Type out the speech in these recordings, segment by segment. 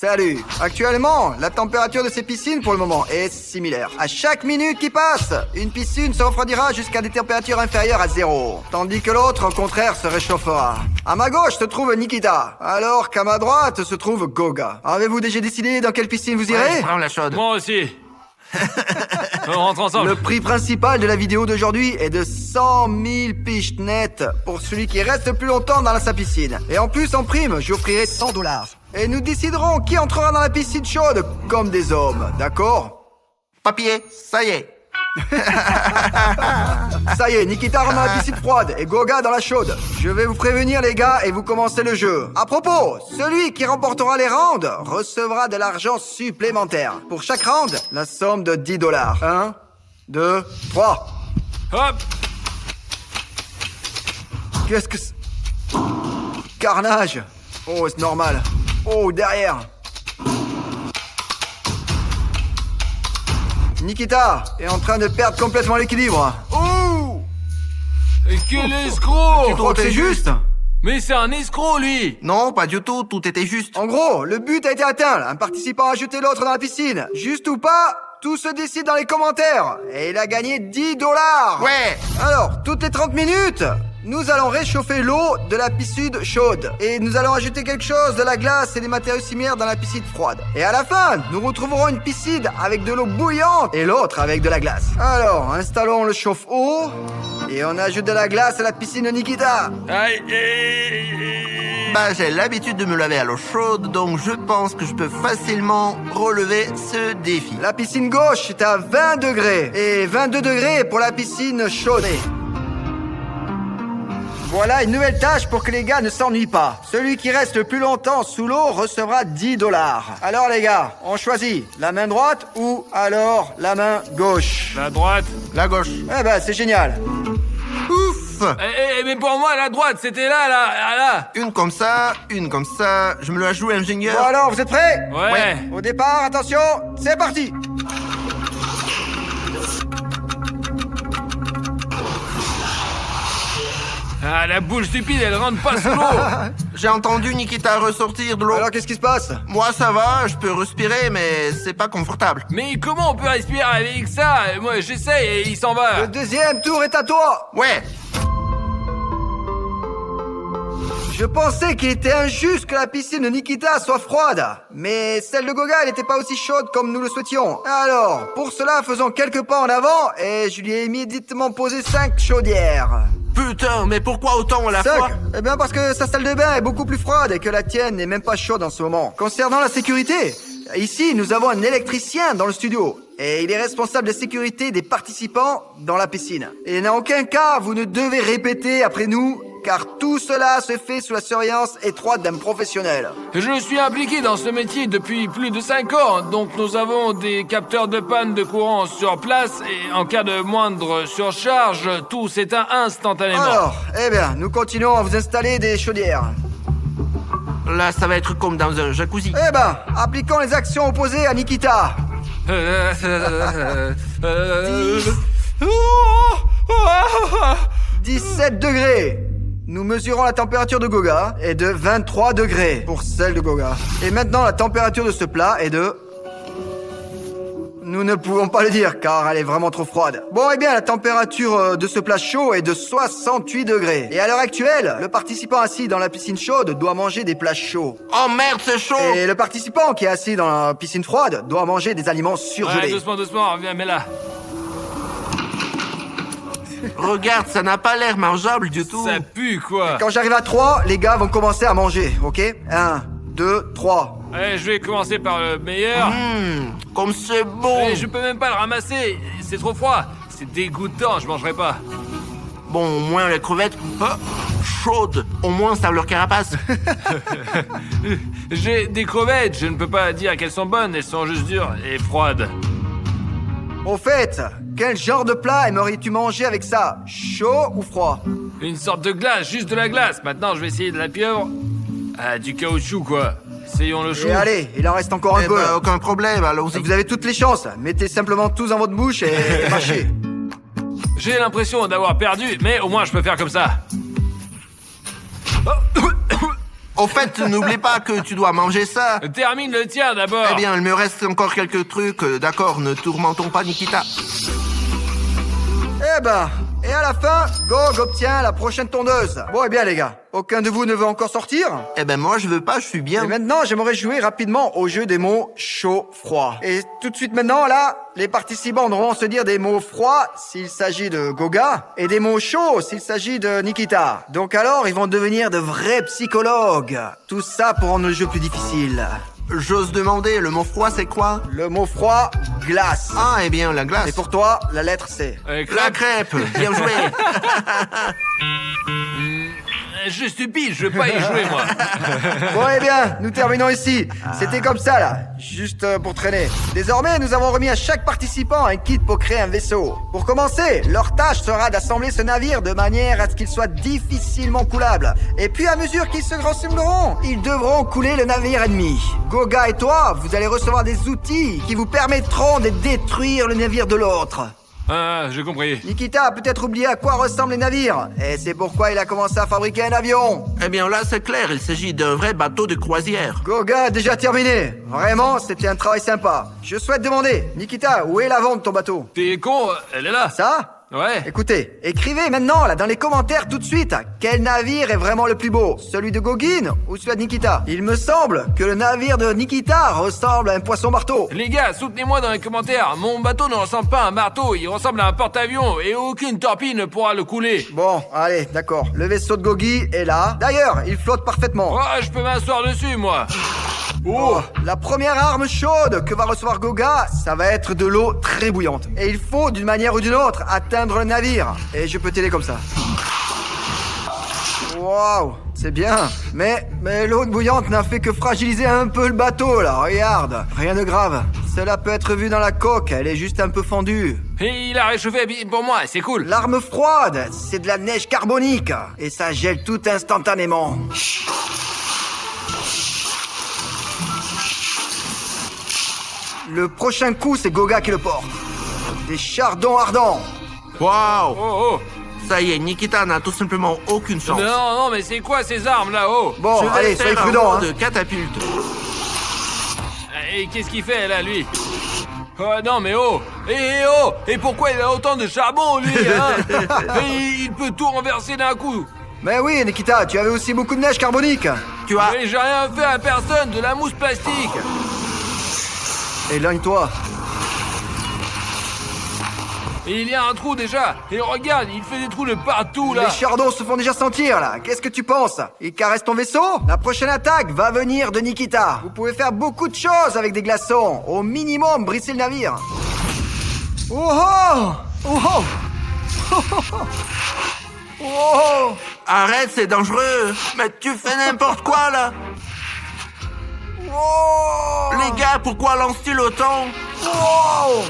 Salut. Actuellement, la température de ces piscines pour le moment est similaire. À chaque minute qui passe, une piscine se refroidira jusqu'à des températures inférieures à 0. Tandis que l'autre, au contraire, se réchauffera. À ma gauche se trouve Nikita, alors qu'à ma droite se trouve Goga. Avez-vous déjà décidé dans quelle piscine vous irez? Je prends la chaude. Moi aussi. On rentre ensemble. Le prix principal de la vidéo d'aujourd'hui est de 100 000 piches nettes pour celui qui reste plus longtemps dans sa piscine. Et en plus, en prime, j'offrirai 100 $. Et nous déciderons qui entrera dans la piscine chaude comme des hommes, d'accord? Papier, ça y est. Ça y est, Nikita rentre dans la piscine froide et Goga dans la chaude. Je vais vous prévenir les gars et vous commencez le jeu. À propos, celui qui remportera les rounds recevra de l'argent supplémentaire. Pour chaque round, la somme de 10 $. 1, 2, 3. Hop. Qu'est-ce que c'est? Carnage. Oh, c'est normal. Oh, derrière. Nikita est en train de perdre complètement l'équilibre. Oh! Et quel escroc! Tu crois que c'est juste? Mais c'est un escroc, lui! Non, pas du tout, tout était juste. En gros, le but a été atteint. Un participant a jeté l'autre dans la piscine. Juste ou pas, tout se décide dans les commentaires. Et il a gagné 10 $. Ouais. Alors, toutes les 30 minutes, nous allons réchauffer l'eau de la piscine chaude. Et nous allons ajouter quelque chose, de la glace et des matériaux similaires dans la piscine froide. Et à la fin, nous retrouverons une piscine avec de l'eau bouillante et l'autre avec de la glace. Alors, installons le chauffe-eau. Et on ajoute de la glace à la piscine de Nikita. Aïe. Bah, j'ai l'habitude de me laver à l'eau chaude, donc je pense que je peux facilement relever ce défi. La piscine gauche est à 20 degrés. Et 22 degrés pour la piscine chaude. Voilà une nouvelle tâche pour que les gars ne s'ennuient pas. Celui qui reste le plus longtemps sous l'eau recevra 10 $. Alors les gars, on choisit la main droite ou alors la main gauche? La droite. La gauche. Eh ben, c'est génial. Ouf. Mais pour moi, la droite, c'était là. Une comme ça, je me la joue ingénieur. Bon alors, vous êtes prêts? Ouais. Au départ, attention, c'est parti. Ah, la boule stupide, elle rentre pas sous l'eau. J'ai entendu Nikita ressortir de l'eau. Alors, qu'est-ce qui se passe? Moi, ça va, je peux respirer, mais c'est pas confortable. Mais comment on peut respirer avec ça? Moi, j'essaye et il s'en va. Le deuxième tour est à toi. Ouais. Je pensais qu'il était injuste que la piscine de Nikita soit froide. Mais celle de Goga, elle n'était pas aussi chaude comme nous le souhaitions. Alors, pour cela, faisons quelques pas en avant et je lui ai immédiatement posé 5 chaudières. Putain, mais pourquoi autant à la 5? fois? Eh bien parce que sa salle de bain est beaucoup plus froide et que la tienne n'est même pas chaude en ce moment. Concernant la sécurité, ici nous avons un électricien dans le studio. Et il est responsable de la sécurité des participants dans la piscine. Et en aucun cas vous ne devez répéter après nous, car tout cela se fait sous la surveillance étroite d'un professionnel. Je suis impliqué dans ce métier depuis plus de 5 ans, donc nous avons des capteurs de panne de courant sur place et en cas de moindre surcharge, tout s'éteint instantanément. Alors, eh bien, nous continuons à vous installer des chaudières. Là, ça va être comme dans un jacuzzi. Eh ben, appliquons les actions opposées à Nikita. 17 degrés. Nous mesurons la température de Goga est de 23 degrés pour celle de Goga. Et maintenant, la température de ce plat est de... Nous ne pouvons pas le dire car elle est vraiment trop froide. Bon, eh bien, la température de ce plat chaud est de 68 degrés. Et à l'heure actuelle, le participant assis dans la piscine chaude doit manger des plats chauds. Oh merde, c'est chaud. Et le participant qui est assis dans la piscine froide doit manger des aliments surgelés. Ouais, doucement, viens, mets là. Regarde, ça n'a pas l'air mangeable du tout. Ça pue, quoi. Quand j'arrive à 3, les gars vont commencer à manger, ok? 1, 2, 3. Allez, je vais commencer par le meilleur. Comme c'est bon. Et je peux même pas le ramasser, c'est trop froid. C'est dégoûtant, je mangerai pas. Bon, au moins les crevettes, chaudes. Au moins ça a leur carapace. J'ai des crevettes, je ne peux pas dire qu'elles sont bonnes, elles sont juste dures et froides. Au fait, quel genre de plat aimerais-tu manger avec ça? Chaud ou froid? Une sorte de glace, juste de la glace. Maintenant, je vais essayer de la pieuvre. Ah, du caoutchouc, quoi. Essayons le chou. Et allez, il en reste encore un peu. Bah, aucun problème, allons-y. Vous avez toutes les chances. Mettez simplement tous dans votre bouche et mâchez. J'ai l'impression d'avoir perdu, mais au moins je peux faire comme ça. Au fait, n'oublie pas que tu dois manger ça. Termine le tien d'abord. Eh bien, il me reste encore quelques trucs. D'accord, ne tourmentons pas Nikita. Eh ben, et à la fin, Gog obtient la prochaine tondeuse. Bon, eh bien les gars, aucun de vous ne veut encore sortir? Eh ben moi, je veux pas, je suis bien. Et maintenant, j'aimerais jouer rapidement au jeu des mots chaud-froid. Et tout de suite maintenant, là, les participants devront se dire des mots froids s'il s'agit de Goga et des mots chauds s'il s'agit de Nikita. Donc alors, ils vont devenir de vrais psychologues. Tout ça pour rendre le jeu plus difficile. J'ose demander, le mot froid, c'est quoi? Le mot froid, glace. Ah, eh bien, la glace. Et pour toi, la lettre C. La crêpe. Bien joué. Je suis stupide, je veux pas y jouer, moi. Bon, eh bien, nous terminons ici. C'était comme ça, là, juste pour traîner. Désormais, nous avons remis à chaque participant un kit pour créer un vaisseau. Pour commencer, leur tâche sera d'assembler ce navire de manière à ce qu'il soit difficilement coulable. Et puis, à mesure qu'ils se rassembleront, ils devront couler le navire ennemi. Goga et toi, vous allez recevoir des outils qui vous permettront de détruire le navire de l'autre. Ah, j'ai compris. Nikita a peut-être oublié à quoi ressemblent les navires. Et c'est pourquoi il a commencé à fabriquer un avion. Eh bien, là, c'est clair, il s'agit d'un vrai bateau de croisière. Goga a déjà terminé. Vraiment, c'était un travail sympa. Je souhaite demander, Nikita, où est l'avant de ton bateau? T'es con, elle est là. Ça? Ouais. Écoutez, écrivez maintenant, là, dans les commentaires tout de suite, quel navire est vraiment le plus beau? Celui de Gogin ou celui de Nikita? Il me semble que le navire de Nikita ressemble à un poisson-marteau. Les gars, soutenez-moi dans les commentaires. Mon bateau ne ressemble pas à un marteau, il ressemble à un porte-avions et aucune torpille ne pourra le couler. Bon, allez, d'accord. Le vaisseau de Gogi est là. D'ailleurs, il flotte parfaitement. Oh, je peux m'asseoir dessus, moi. Oh, la première arme chaude que va recevoir Goga, ça va être de l'eau très bouillante. Et il faut, d'une manière ou d'une autre, atteindre le navire. Et je peux t'aider comme ça. Waouh, c'est bien. Mais l'eau bouillante n'a fait que fragiliser un peu le bateau, là. Regarde, rien de grave. Cela peut être vu dans la coque, elle est juste un peu fendue. Et il a réchauffé pour moi, c'est cool. L'arme froide, c'est de la neige carbonique. Et ça gèle tout instantanément. Le prochain coup, c'est Goga qui le porte. Des chardons ardents. Waouh. Oh, oh. Ça y est, Nikita n'a tout simplement aucune chance. Non, mais c'est quoi ces armes là, oh? Bon, Je vais allez, faire soyez un prudents. rouleau de catapulte. Et qu'est-ce qu'il fait là, lui? Oh non, mais oh! Et pourquoi il a autant de charbon, lui, hein? Et il peut tout renverser d'un coup. Mais oui, Nikita, tu avais aussi beaucoup de neige carbonique. Tu as... Mais j'ai rien fait à personne, de la mousse plastique. Éloigne-toi. Et il y a un trou déjà. Et regarde, il fait des trous de partout, là. Les chardons se font déjà sentir, là. Qu'est-ce que tu penses? Il caresse ton vaisseau? La prochaine attaque va venir de Nikita. Vous pouvez faire beaucoup de choses avec des glaçons. Au minimum, brisser le navire. Oh oh! Oh oh! Oh oh! Oh! Arrête, c'est dangereux. Mais tu fais n'importe quoi, là. Oh! Les gars, pourquoi lance-t-il autant? Oh!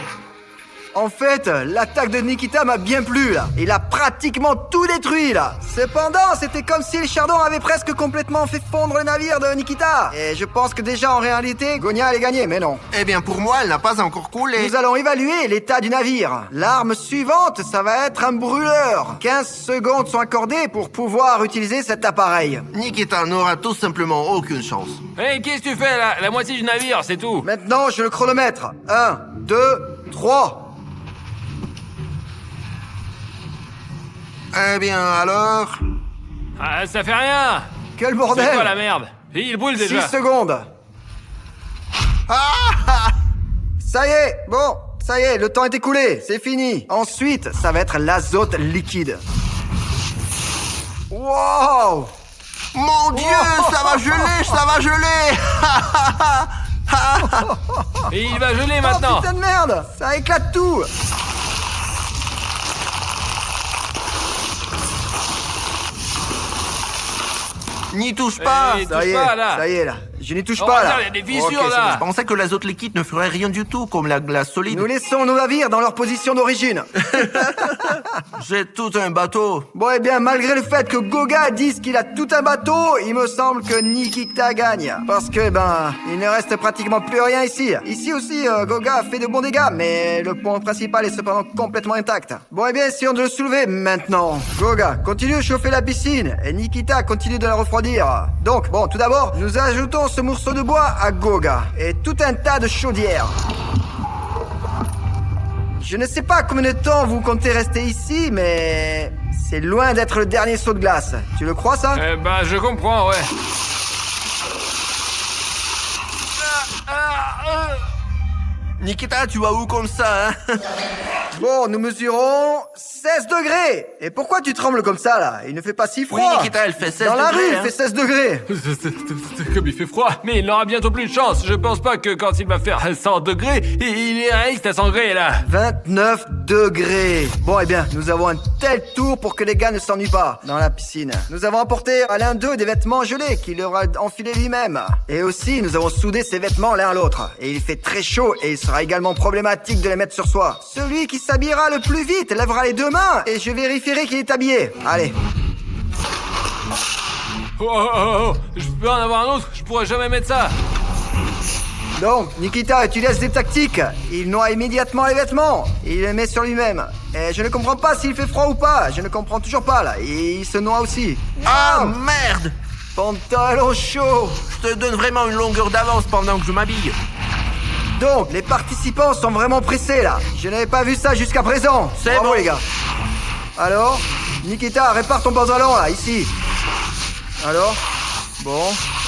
En fait, l'attaque de Nikita m'a bien plu, là. Il a pratiquement tout détruit, là. Cependant, c'était comme si les chardons avaient presque complètement fait fondre le navire de Nikita. Et je pense que déjà, en réalité, Gonia allait gagner, mais non. Eh bien, pour moi, elle n'a pas encore coulé. Nous allons évaluer l'état du navire. L'arme suivante, ça va être un brûleur. 15 secondes sont accordées pour pouvoir utiliser cet appareil. Nikita n'aura tout simplement aucune chance. Hé, qu'est-ce que tu fais là? La moitié du navire, c'est tout. Maintenant, je le chronomètre. 1, 2, 3. Eh bien, alors... Ah, ça fait rien. Quel C'est quoi la bordel! merde? Et il brûle 6 déjà. secondes. Ah! Ça y est, bon, ça y est, le temps est écoulé, c'est fini. Ensuite, ça va être l'azote liquide. Wow! Mon Dieu, ça va geler, ça va geler. Et il va geler Oh maintenant. putain de merde! Ça éclate tout! N'y touche pas. Eh, touche pas, là. Ça y est là. Je n'y touche Oh, pas là. regarde, il y a des fissures, Ok, c'est là. Je pensais que l'azote liquide ne ferait rien du tout, comme la glace solide. Nous laissons nos navires dans leur position d'origine. J'ai tout un bateau. Bon, eh bien, malgré le fait que Goga dise qu'il a tout un bateau, il me semble que Nikita gagne. Parce que, il ne reste pratiquement plus rien ici. Ici aussi, Goga a fait de bons dégâts, mais le pont principal est cependant complètement intact. Bon, eh bien, essayons de le soulever maintenant. Goga, continue de chauffer la piscine, et Nikita continue de la refroidir. Donc, bon, tout d'abord, nous ajoutons ce morceau de bois à Goga, et tout un tas de chaudières. Je ne sais pas combien de temps vous comptez rester ici, mais c'est loin d'être le dernier saut de glace. Tu le crois, ça? Je comprends, ouais. Nikita, tu vas où comme ça, hein? Bon, nous mesurons 16 degrés. Et pourquoi tu trembles comme ça, là? Il ne fait pas si froid. Oui, Nikita, elle fait 16 Dans la degrés, rue, il hein. fait 16 degrés. Comme il fait froid, mais il n'aura bientôt plus de chance. Je pense pas que quand il va faire 100 degrés, il reste à 100 degrés, là. 29 degrés. Bon, eh bien, nous avons un tel tour pour que les gars ne s'ennuient pas dans la piscine. Nous avons apporté à l'un d'eux des vêtements gelés qu'il aura enfilés lui-même. Et aussi, nous avons soudé ses vêtements l'un à l'autre. Et il fait très chaud et il sera également problématique de les mettre sur soi. Celui qui s'habillera le plus vite lèvera les deux mains et je vérifierai qu'il est habillé. Allez. Je peux en avoir un autre, je pourrais jamais mettre ça. Donc, Nikita utilise des tactiques. Il noie immédiatement les vêtements. Il les met sur lui-même. Et je ne comprends pas s'il fait froid ou pas. Je ne comprends toujours pas, là. Et il se noie aussi. Ah, Non. merde! Pantalon chaud. Je te donne vraiment une longueur d'avance pendant que je m'habille. Donc, les participants sont vraiment pressés, là. Je n'avais pas vu ça jusqu'à présent. C'est Bravo, bon. les gars. Alors, Nikita, répare ton pantalon, là, ici. Alors? Bon,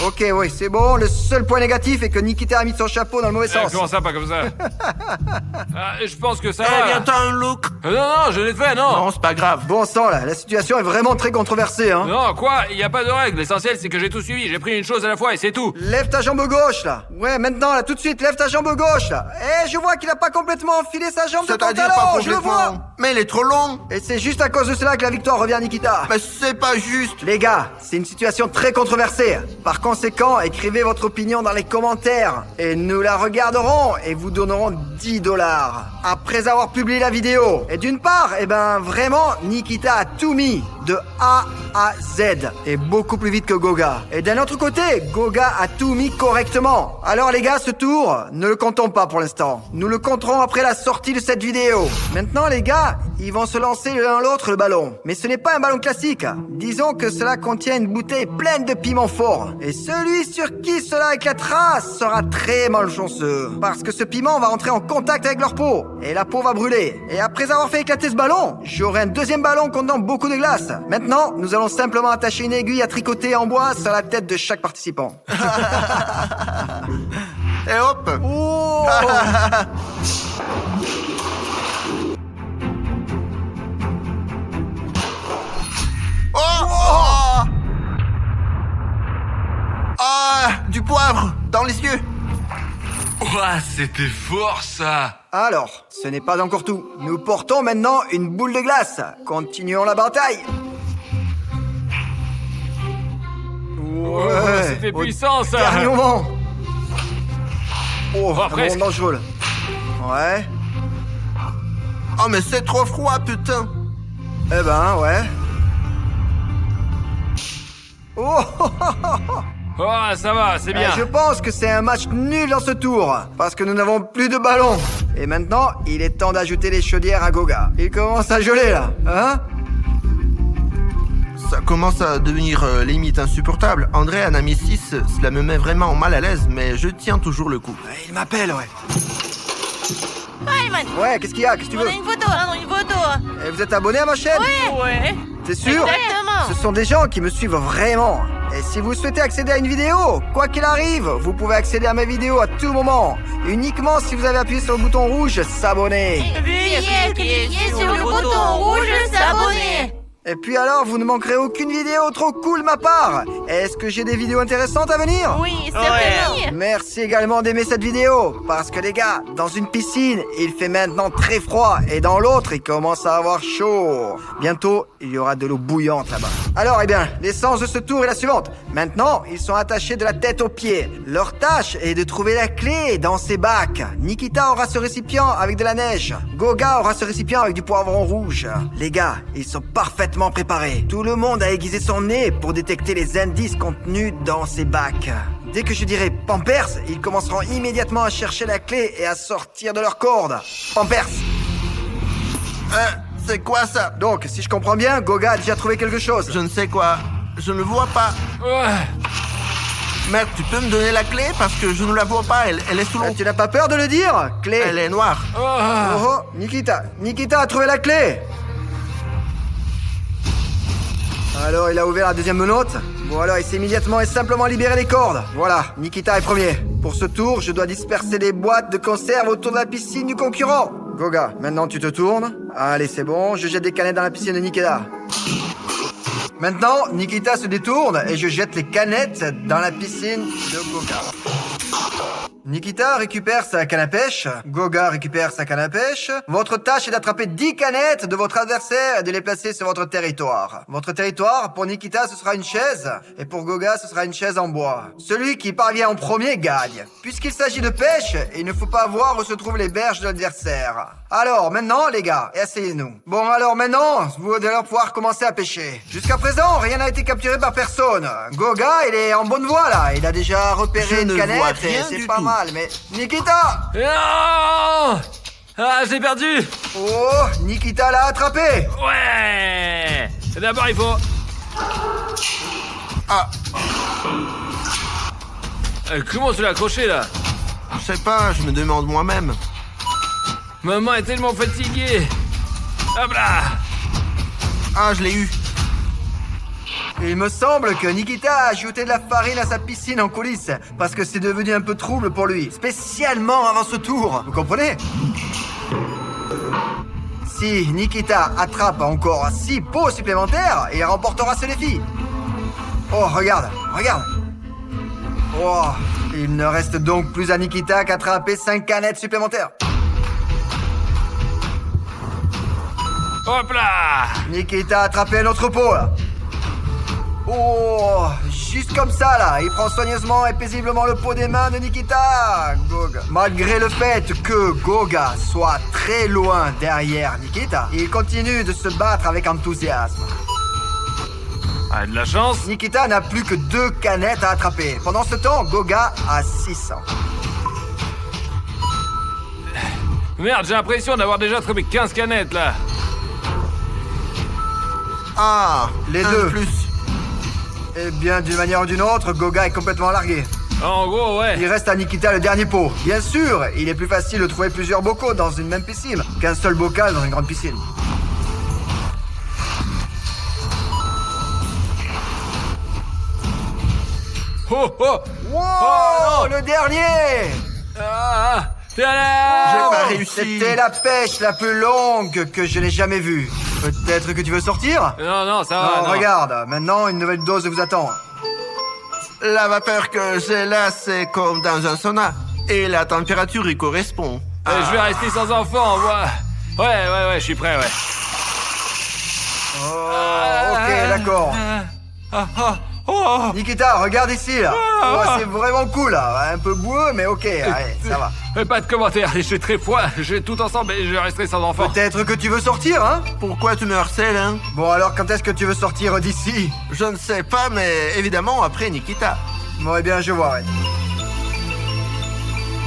ok, oui, c'est bon. Le seul point négatif est que Nikita a mis son chapeau dans le mauvais sens. Comment ça, pas comme ça? Je pense que ça Eh va. bien, t'as un look. Non, je l'ai fait, non. Non, c'est pas grave. Bon sang, là, la situation est vraiment très controversée, hein. Non, quoi? Il n'y a pas de règle. L'essentiel, c'est que j'ai tout suivi. J'ai pris une chose à la fois et c'est tout. Lève ta jambe gauche, là. Ouais, maintenant, là, tout de suite, lève ta jambe gauche, là. Eh, je vois qu'il a pas complètement enfilé sa jambe de C'est-à-dire pas pantalon, je le complètement. vois. Mais il est trop long. Et c'est juste à cause de cela que la victoire revient à Nikita. Mais c'est pas juste. Les gars, c'est une situation très controversée. Par conséquent, écrivez votre opinion dans les commentaires. Et nous la regarderons et vous donnerons 10 $. Après avoir publié la vidéo. Et d'une part, vraiment, Nikita a tout mis. De A à Z. Et beaucoup plus vite que Goga. Et d'un autre côté, Goga a tout mis correctement. Alors les gars, ce tour, ne le comptons pas pour l'instant. Nous le compterons après la sortie de cette vidéo. Maintenant les gars, ils vont se lancer l'un l'autre le ballon. Mais ce n'est pas un ballon classique. Disons que cela contient une bouteille pleine de piment fort. Et celui sur qui cela éclatera sera très malchanceux. Parce que ce piment va entrer en contact avec leur peau. Et la peau va brûler. Et après avoir fait éclater ce ballon, j'aurai un deuxième ballon contenant beaucoup de glace. Maintenant, nous allons simplement attacher une aiguille à tricoter en bois sur la tête de chaque participant. Et hop. Oh Oh. Ah, du poivre dans les yeux. Ouah, c'était fort, ça. Alors, ce n'est pas encore tout. Nous portons maintenant une boule de glace. Continuons la bataille. Ouais, C'était au puissant, ça. dernier moment. Oh, un presque. moment dangereux, là. Ouais. Oh, mais c'est trop froid, putain. Eh ben, ouais. Oh, Oh, ça va, c'est bien. je pense que c'est un match nul dans ce tour, parce que nous n'avons plus de ballon. Et maintenant, il est temps d'ajouter les chaudières à Goga. Il commence à geler, là, hein? Ça commence à devenir limite insupportable. André en a mis 6, cela me met vraiment mal à l'aise, mais je tiens toujours le coup. Ouais, il m'appelle, ouais. Ayman, Ouais, qu'est-ce qu'il y a? Qu'est-ce que tu on veux? a une photo, hein, une photo. Et vous êtes abonné à ma chaîne? Ouais. T'es sûr? Exactement. Ce sont des gens qui me suivent vraiment. Et si vous souhaitez accéder à une vidéo, quoi qu'il arrive, vous pouvez accéder à mes vidéos à tout moment. Uniquement si vous avez appuyé sur le bouton rouge s'abonner. Veuillez cliquer sur le bouton rouge s'abonner. Et puis alors, vous ne manquerez aucune vidéo trop cool de ma part. Est-ce que j'ai des vidéos intéressantes à venir? Oui, certainement. Merci également d'aimer cette vidéo, parce que les gars, dans une piscine, il fait maintenant très froid, et dans l'autre, il commence à avoir chaud. Bientôt, il y aura de l'eau bouillante là-bas. Alors, eh bien, l'essence de ce tour est la suivante. Maintenant, ils sont attachés de la tête aux pieds. Leur tâche est de trouver la clé dans ces bacs. Nikita aura ce récipient avec de la neige. Goga aura ce récipient avec du poivron rouge. Les gars, ils sont parfaitement préparés. Tout le monde a aiguisé son nez pour détecter les indices contenus dans ces bacs. Dès que je dirai Pampers, ils commenceront immédiatement à chercher la clé et à sortir de leur corde. Pampers! C'est quoi ça? Donc, si je comprends bien, Goga a déjà trouvé quelque chose. Je ne sais quoi. Je ne vois pas. Ouais. Merde, tu peux me donner la clé? Parce que je ne la vois pas, elle est sous l'eau. Tu n'as pas peur de le dire? Clé. Elle est noire. Ah. Oh, Nikita. Nikita a trouvé la clé. Alors, il a ouvert la deuxième menotte. Voilà, il s'est immédiatement et simplement libéré les cordes. Voilà, Nikita est premier. Pour ce tour, je dois disperser les boîtes de conserve autour de la piscine du concurrent. Goga, maintenant tu te tournes. Allez, c'est bon, je jette des canettes dans la piscine de Nikita. Maintenant, Nikita se détourne et je jette les canettes dans la piscine de Goga. Nikita récupère sa canne à pêche, Goga récupère sa canne à pêche. Votre tâche est d'attraper 10 canettes de votre adversaire et de les placer sur votre territoire. Votre territoire, pour Nikita, ce sera une chaise, et pour Goga, ce sera une chaise en bois. Celui qui parvient en premier gagne. Puisqu'il s'agit de pêche, il ne faut pas voir où se trouvent les berges de l'adversaire. Alors, maintenant, les gars, essayez-nous. Bon, alors maintenant, vous allez pouvoir commencer à pêcher. Jusqu'à présent, rien n'a été capturé par personne. Goga, il est en bonne voie, là. Il a déjà repéré Je une ne vois canette, et rien c'est du pas tout. mal, mais... Nikita! Non. Ah, j'ai perdu. Oh, Nikita l'a attrapé! Ouais. D'abord, il faut... Ah, Comment tu l'as accroché, là? je sais pas, je me demande moi-même. Maman est tellement fatiguée. Hop là. Ah, je l'ai eu. Il me semble que Nikita a ajouté de la farine à sa piscine en coulisses, parce que c'est devenu un peu trouble pour lui, spécialement avant ce tour. Vous comprenez? Si Nikita attrape encore 6 pots supplémentaires, il remportera ce défi. Oh, regarde, regarde. Oh, il ne reste donc plus à Nikita qu'attraper 5 canettes supplémentaires. Hop là. Nikita a attrapé un autre pot, là. Oh, juste comme ça, là. Il prend soigneusement et paisiblement le pot des mains de Nikita. Goga. Malgré le fait que Goga soit très loin derrière Nikita, il continue de se battre avec enthousiasme. Ah, de la chance. Nikita n'a plus que 2 canettes à attraper. Pendant ce temps, Goga a 600. Merde, j'ai l'impression d'avoir déjà attrapé 15 canettes, là. Ah, Les un deux. de plus. Eh bien, d'une manière ou d'une autre, Goga est complètement largué. En gros, ouais. Il reste à Nikita le dernier pot. Bien sûr, il est plus facile de trouver plusieurs bocaux dans une même piscine qu'un seul bocal dans une grande piscine. Oh, oh. Wow, Oh, non. le dernier! Ah, J'ai tada. pas réussi. C'était la pêche la plus longue que je n'ai jamais vue. Peut-être que tu veux sortir? Non, non, ça va, Non, non. regarde, maintenant une nouvelle dose vous attend. La vapeur que j'ai là, c'est comme dans un sauna. Et la température y correspond. Je vais rester sans enfant, moi. Ouais, je suis prêt, ouais. Oh, ok, d'accord. Oh. Nikita, regarde ici, là. Oh, c'est vraiment cool, là. Un peu boueux, mais ok, allez, ça va. Pas de commentaires, j'ai très froid. J'ai tout ensemble et je resterai sans enfant. Peut-être que tu veux sortir, hein? Pourquoi tu me harcèles, hein? Bon, alors quand est-ce que tu veux sortir d'ici? Je ne sais pas, mais évidemment après Nikita. Bon, eh bien, je vois, ouais.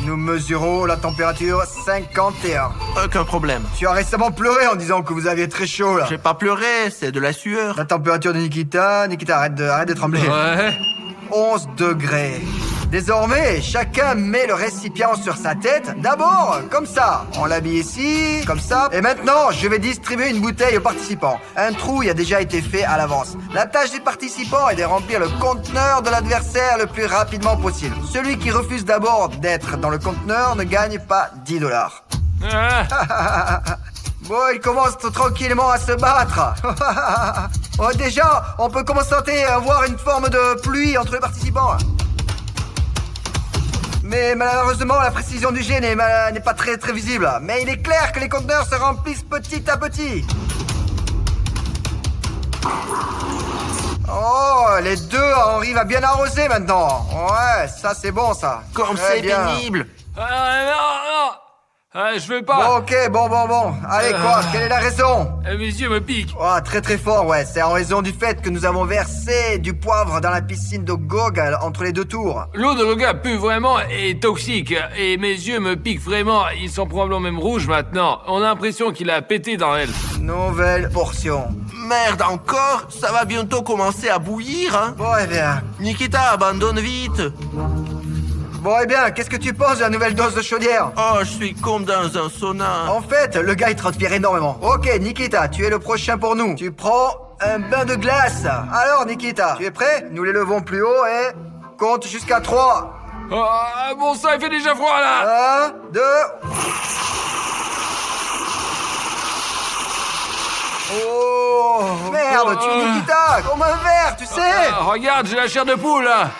Nous mesurons la température 51. Aucun problème. Tu as récemment pleuré en disant que vous aviez très chaud, là. J'ai pas pleuré, c'est de la sueur. La température de Nikita... Nikita, arrête de trembler. Ouais. 11 degrés. Désormais, chacun met le récipient sur sa tête. D'abord, comme ça. On l'habille ici, comme ça. Et maintenant, je vais distribuer une bouteille aux participants. Un trou y a déjà été fait à l'avance. La tâche des participants est de remplir le conteneur de l'adversaire le plus rapidement possible. Celui qui refuse d'abord d'être dans le conteneur ne gagne pas $10. Ah. Bon, ils commencent tranquillement à se battre. Oh, déjà, on peut commencer à voir une forme de pluie entre les participants. Mais malheureusement, la précision du jet n'est pas très visible. Mais il est clair que les conteneurs se remplissent petit à petit. Oh, les deux arrivent à bien arroser maintenant. Ouais, ça c'est bon ça. Comme Très c'est bien. pénible. Non. Je veux pas. Bon, ok, bon. Allez, quoi, quelle est la raison? Mes yeux me piquent. Oh, très fort, ouais. C'est en raison du fait que nous avons versé du poivre dans la piscine de Gogol entre les deux tours. L'eau de Loga pue vraiment et est toxique. Et mes yeux me piquent vraiment. Ils sont probablement même rouges maintenant. On a l'impression qu'il a pété dans elle. Nouvelle portion. Merde encore, ça va bientôt commencer à bouillir, hein. Bon, eh bien. Nikita, abandonne vite. Bon, eh bien, qu'est-ce que tu penses de la nouvelle dose de chaudière? Oh, je suis comme dans un sauna. En fait, le gars il transpire énormément. Ok, Nikita, tu es le prochain pour nous. Tu prends un bain de glace. Alors, Nikita, tu es prêt? Nous les levons plus haut et compte jusqu'à 3. Bon sang, il fait déjà froid là. 1, 2. Oh, merde, tu es Nikita, comme un verre, tu sais. Regarde, j'ai la chair de poule là.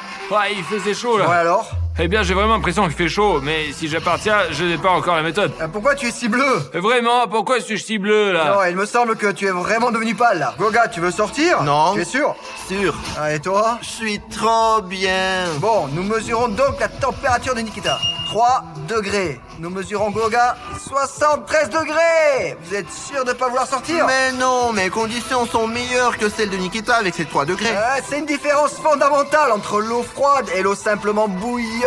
Il faisait chaud là. Ouais, alors? Eh bien, j'ai vraiment l'impression qu'il fait chaud, mais si j'appartiens, je n'ai pas encore la méthode. Pourquoi tu es si bleu? Vraiment, pourquoi suis-je si bleu là? Non, il me semble que tu es vraiment devenu pâle là. Goga, tu veux sortir? Non. Tu es sûr? Sûr. Ah, et toi? Je suis trop bien. Bon, nous mesurons donc la température de Nikita. 3 degrés. Nous mesurons Goga 73 degrés. Vous êtes sûr de pas vouloir sortir? Mais non, mes conditions sont meilleures que celles de Nikita avec ses 3 degrés. C'est une différence fondamentale entre l'eau froide et l'eau simplement bouillante.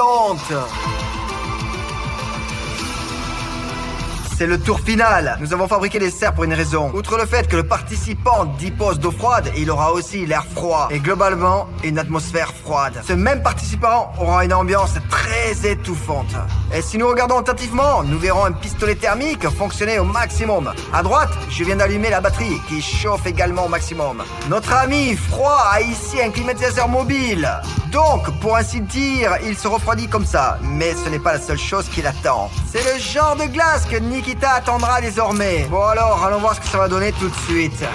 C'est le tour final. Nous avons fabriqué les serres pour une raison. Outre le fait que le participant dispose d'eau froide, il aura aussi l'air froid. Et globalement, une atmosphère froide. Ce même participant aura une ambiance très étouffante. Et si nous regardons attentivement, nous verrons un pistolet thermique fonctionner au maximum. À droite, je viens d'allumer la batterie qui chauffe également au maximum. Notre ami froid a ici un climatisateur mobile. Donc, pour ainsi dire, il se refroidit comme ça. Mais ce n'est pas la seule chose qui l'attend. C'est le genre de glace que Nikita attendra désormais. Bon alors, allons voir ce que ça va donner tout de suite.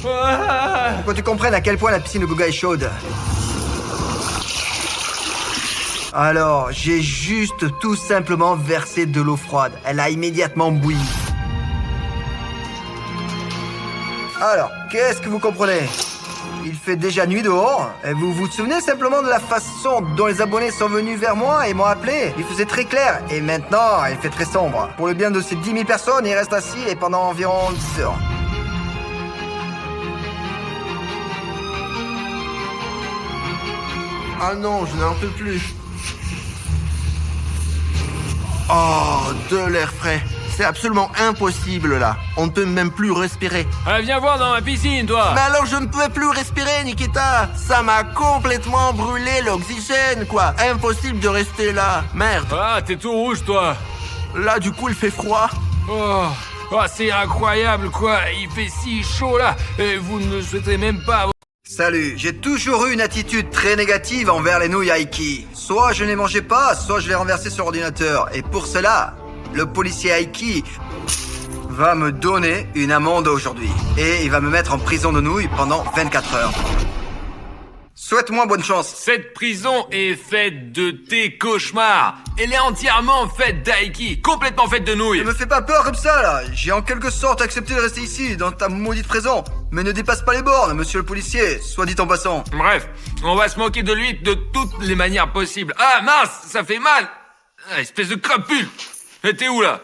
Pour que tu comprennes à quel point la piscine de Goga est chaude. Alors, j'ai juste tout simplement versé de l'eau froide. Elle a immédiatement bouilli. Alors, qu'est-ce que vous comprenez ? Il fait déjà nuit dehors. Et vous vous souvenez simplement de la façon dont les abonnés sont venus vers moi et m'ont appelé? Il faisait très clair. Et maintenant, il fait très sombre. Pour le bien de ces 10 000 personnes, il reste assis et pendant environ 10 heures. Ah non, je n'en peux plus. Oh, de l'air frais. C'est absolument impossible là. On ne peut même plus respirer. Viens voir dans ma piscine, toi. Mais alors je ne pouvais plus respirer, Nikita. Ça m'a complètement brûlé l'oxygène, quoi. Impossible de rester là. Merde. T'es tout rouge, toi. Là, du coup, il fait froid. C'est incroyable, quoi. Il fait si chaud, là. Et vous ne souhaiterez même pas... Salut, j'ai toujours eu une attitude très négative envers les nouilles Aiki. Soit je ne les mangeais pas, soit je les renversais sur l'ordinateur. Et pour cela, le policier Aiki va me donner une amende aujourd'hui. Et il va me mettre en prison de nouilles pendant 24 heures. Souhaite-moi bonne chance. Cette prison est faite de tes cauchemars. Elle est entièrement faite d'Aiki, complètement faite de nouilles. Ne me fais pas peur comme ça, là. J'ai en quelque sorte accepté de rester ici, dans ta maudite prison. Mais ne dépasse pas les bornes, monsieur le policier, soit dit en passant. Bref, on va se moquer de lui de toutes les manières possibles. Ah mince, ça fait mal. Espèce de crapule. Mais t'es où, là?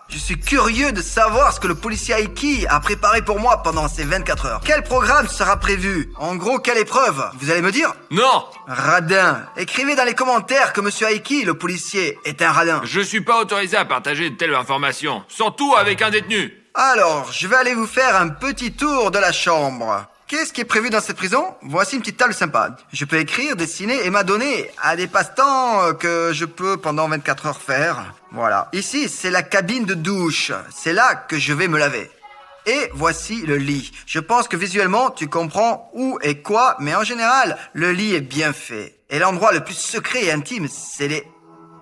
Je suis curieux de savoir ce que le policier Aiki a préparé pour moi pendant ces 24 heures. Quel programme sera prévu? En gros, quelle épreuve? Vous allez me dire? Non. Radin. Écrivez dans les commentaires que monsieur Aiki, le policier, est un radin. Je suis pas autorisé à partager de telles informations. Surtout avec un détenu. Alors, je vais aller vous faire un petit tour de la chambre. Qu'est-ce qui est prévu dans cette prison? Voici une petite table sympa. Je peux écrire, dessiner et m'adonner à des passe-temps que je peux pendant 24 heures faire. Voilà. Ici, c'est la cabine de douche. C'est là que je vais me laver. Et voici le lit. Je pense que visuellement, tu comprends où et quoi, mais en général, le lit est bien fait. Et l'endroit le plus secret et intime, c'est les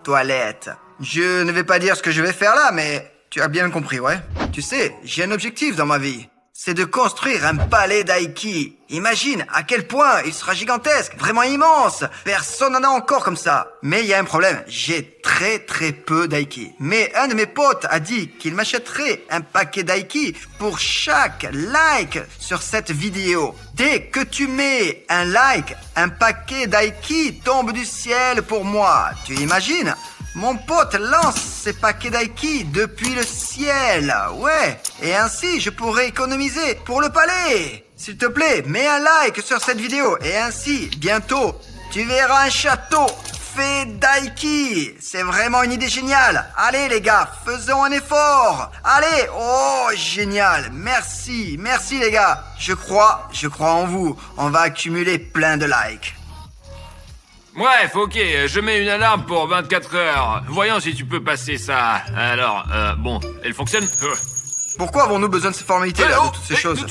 toilettes. Je ne vais pas dire ce que je vais faire là, mais tu as bien compris, ouais. Tu sais, j'ai un objectif dans ma vie. C'est de construire un palais d'Aiki. Imagine à quel point il sera gigantesque, vraiment immense. Personne n'en a encore comme ça. Mais il y a un problème, j'ai très peu d'Aiki. Mais un de mes potes a dit qu'il m'achèterait un paquet d'Aiki pour chaque like sur cette vidéo. Dès que tu mets un like, un paquet d'Aiki tombe du ciel pour moi. Tu imagines ? Mon pote lance ses paquets d'Aiki depuis le ciel, ouais. Et ainsi, je pourrais économiser pour le palais. S'il te plaît, mets un like sur cette vidéo. Et ainsi, bientôt, tu verras un château fait d'Aiki. C'est vraiment une idée géniale. Allez les gars, faisons un effort. Allez, oh, génial. Merci les gars. Je crois en vous. On va accumuler plein de likes. Bref, ok, je mets une alarme pour 24 heures. Voyons si tu peux passer ça. Alors, bon, elle fonctionne. Pourquoi avons-nous besoin de ces formalités là, de toutes ces choses?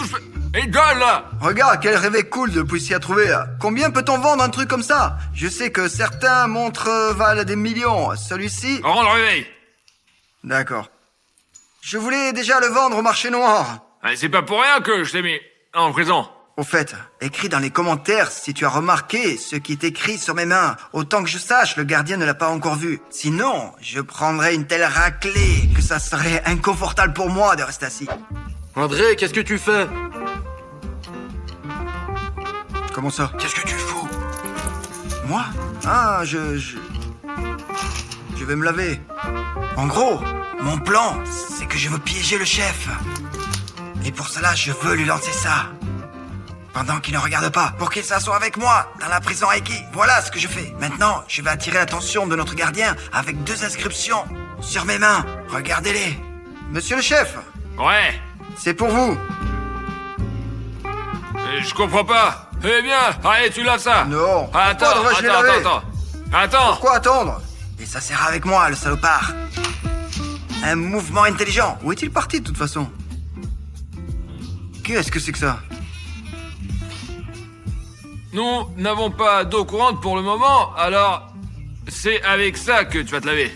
Et gueule là! Regarde, quel rêve cool depuis s'y a trouvé là. Combien peut-on vendre un truc comme ça? Je sais que certains montres valent des millions. Celui-ci... On le réveil. D'accord. Je voulais déjà le vendre au marché noir. C'est pas pour rien que je t'ai mis en prison. Au fait, écris dans les commentaires si tu as remarqué ce qui est écrit sur mes mains. Autant que je sache, le gardien ne l'a pas encore vu. Sinon, je prendrais une telle raclée que ça serait inconfortable pour moi de rester assis. André, qu'est-ce que tu fais? Comment ça? Qu'est-ce que tu fous? Moi? Ah, je vais me laver. En gros, mon plan, c'est que je veux piéger le chef. Et pour cela, je veux lui lancer ça. Pendant qu'il ne regarde pas, pour qu'il s'assoie avec moi dans la prison Aiki. Voilà ce que je fais. Maintenant, je vais attirer l'attention de notre gardien avec 2 inscriptions sur mes mains. Regardez-les. Monsieur le chef, Ouais. c'est pour vous. Je comprends pas. Eh bien, allez, tu laves ça. Non. Attends. Pourquoi devrais-je les laver? Attends. Pourquoi attendre? Et ça sert avec moi, le salopard. Un mouvement intelligent. Où est-il parti de toute façon? Qu'est-ce que c'est que ça? Nous n'avons pas d'eau courante pour le moment, alors c'est avec ça que tu vas te laver.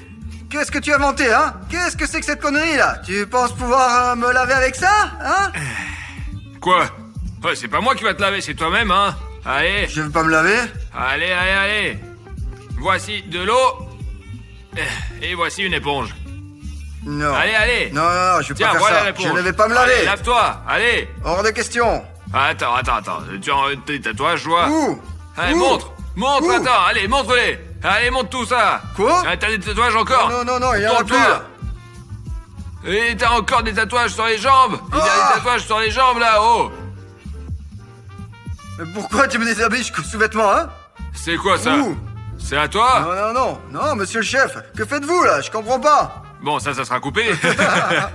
Qu'est-ce que tu as inventé, hein? Qu'est-ce que c'est que cette connerie, là? Tu penses pouvoir me laver avec ça, hein? Quoi? Ouais, c'est pas moi qui va te laver, c'est toi-même, hein? Allez, Je veux pas me laver? allez. Voici de l'eau. Et voici une éponge. Non. Allez. Non, je vais Tiens, pas faire voilà ça. l'éponge. Je ne vais pas me laver. Allez, lave-toi, allez. Hors de question. Attends. Tu as tes tatouages, je vois. Où? Allez, Où? montre, Où? attends, allez, montre-les. Allez, montre tout ça. Quoi? T'as des tatouages encore? Non, il y en a plus, Tourne-toi. là. Et t'as encore des tatouages sur les jambes. Il y a des tatouages sur les jambes, là-haut. Mais pourquoi tu me déshabilles jusqu'aux sous-vêtements, hein? C'est quoi ça? Où? C'est à toi? Non, monsieur le chef. Que faites-vous, là? Je comprends pas. Bon, ça sera coupé.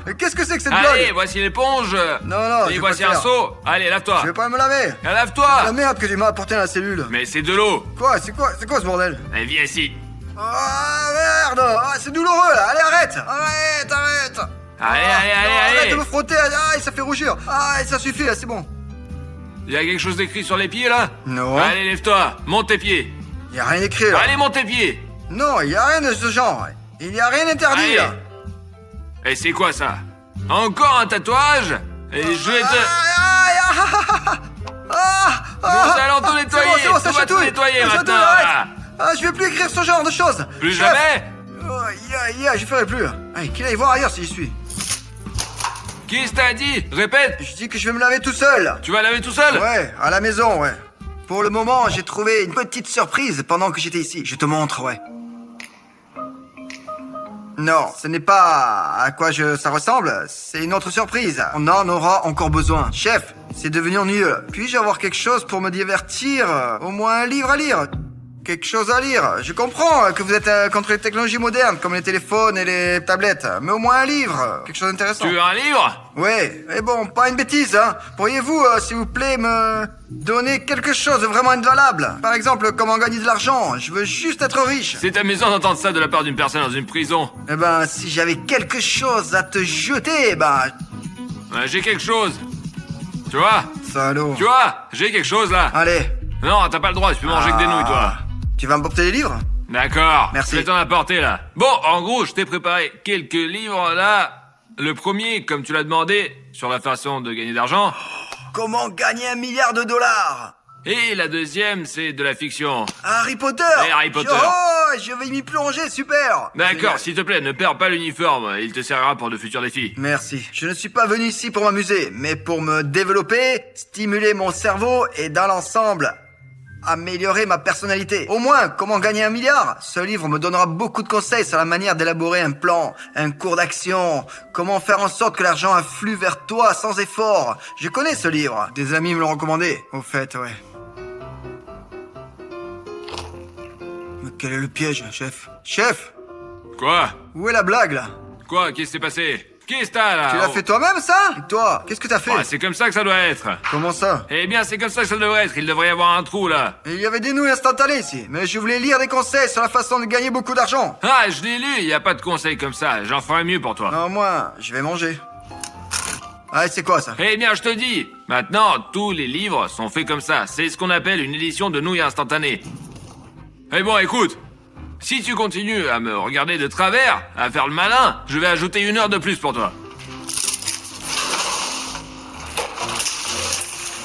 Mais qu'est-ce que c'est que cette Allez, blague? voici l'éponge. Non, je Et vais voici pas le un faire. seau. Allez, lave-toi. Je vais pas me laver. Lave-toi. La merde que tu m'as apporté dans la cellule. Mais c'est de l'eau. Quoi? C'est quoi ce bordel? Allez, viens ici. Ah, merde! Ah, c'est douloureux, là! Allez, arrête! Allez. Arrête de me frotter! Ah, ça fait rougir! Ah, ça suffit, là, c'est bon! Il y a quelque chose d'écrit sur les pieds, là? Non. Allez, lève-toi. Monte tes pieds. Y a rien écrit, là! Allez, monte tes pieds. Non, y a rien de ce genre! Il y a rien interdit, Allez. là! Et c'est quoi ça? Encore un tatouage? Et je vais te... Nous allons tout nettoyer. C'est bon, ça Tout va tout chatouille. nettoyer Ça maintenant. chatouille, arrête. Là. Ah, je vais plus écrire ce genre de choses! Plus Chef. jamais? Je ferai plus! Allez, qu'il aille voir ailleurs si j'y suis! Qui t'a dit? Répète. Je dis que je vais me laver tout seul! Tu vas laver tout seul? Ouais, à la maison, ouais. Pour le moment, j'ai trouvé une petite surprise pendant que j'étais ici. Je te montre, ouais. Non, ce n'est pas à quoi ça ressemble, c'est une autre surprise. On en aura encore besoin. Chef, c'est devenu ennuyeux. Puis-je avoir quelque chose pour me divertir? Au moins un livre à lire. Quelque chose à lire. Je comprends que vous êtes contre les technologies modernes, comme les téléphones et les tablettes. Mais au moins un livre. Quelque chose d'intéressant. Tu veux un livre? Ouais, mais bon, pas une bêtise, hein. Pourriez-vous, s'il vous plaît, me donner quelque chose de vraiment invalable? Par exemple, comment gagner de l'argent? Je veux juste être riche. C'est amusant d'entendre ça de la part d'une personne dans une prison. Eh ben, si j'avais quelque chose à te jeter, J'ai quelque chose. Tu vois? Salaud. Tu vois? J'ai quelque chose là. Allez. Non, t'as pas le droit, tu peux manger que des nouilles, toi. Tu vas me porter les livres? D'accord. Merci. Je vais t'en apporter là. Bon, en gros, je t'ai préparé quelques livres là. Le premier, comme tu l'as demandé, sur la façon de gagner d'argent. Comment gagner 1 milliard de dollars? Et la deuxième, c'est de la fiction. Harry Potter. Et Harry Potter. Je vais m'y plonger, super. D'accord, Génial. s'il te plaît, ne perds pas l'uniforme. Il te servira pour de futurs défis. Merci. Je ne suis pas venu ici pour m'amuser, mais pour me développer, stimuler mon cerveau et dans l'ensemble, améliorer ma personnalité. Au moins, comment gagner 1 milliard? Ce livre me donnera beaucoup de conseils sur la manière d'élaborer un plan, un cours d'action, comment faire en sorte que l'argent afflue vers toi sans effort. Je connais ce livre. Des amis me l'ont recommandé. Au fait, ouais. Mais quel est le piège, chef? Chef! Quoi? Où est la blague, là? Quoi? Qu'est-ce qui s'est passé? Qu'est-ce que t'as là? Tu l'as fait toi-même, ça? Et toi, qu'est-ce que t'as fait? Ouais, c'est comme ça que ça doit être. Comment ça? Eh bien, c'est comme ça que ça devrait être. Il devrait y avoir un trou là. Il y avait des nouilles instantanées ici, mais je voulais lire des conseils sur la façon de gagner beaucoup d'argent. Ah, je l'ai lu, il y a pas de conseils comme ça. J'en ferai mieux pour toi. Non, moi, je vais manger. Ah, c'est quoi ça? Eh bien, je te dis, maintenant, tous les livres sont faits comme ça. C'est ce qu'on appelle une édition de nouilles instantanées. Eh bon, écoute, si tu continues à me regarder de travers, à faire le malin, je vais ajouter 1 heure de plus pour toi.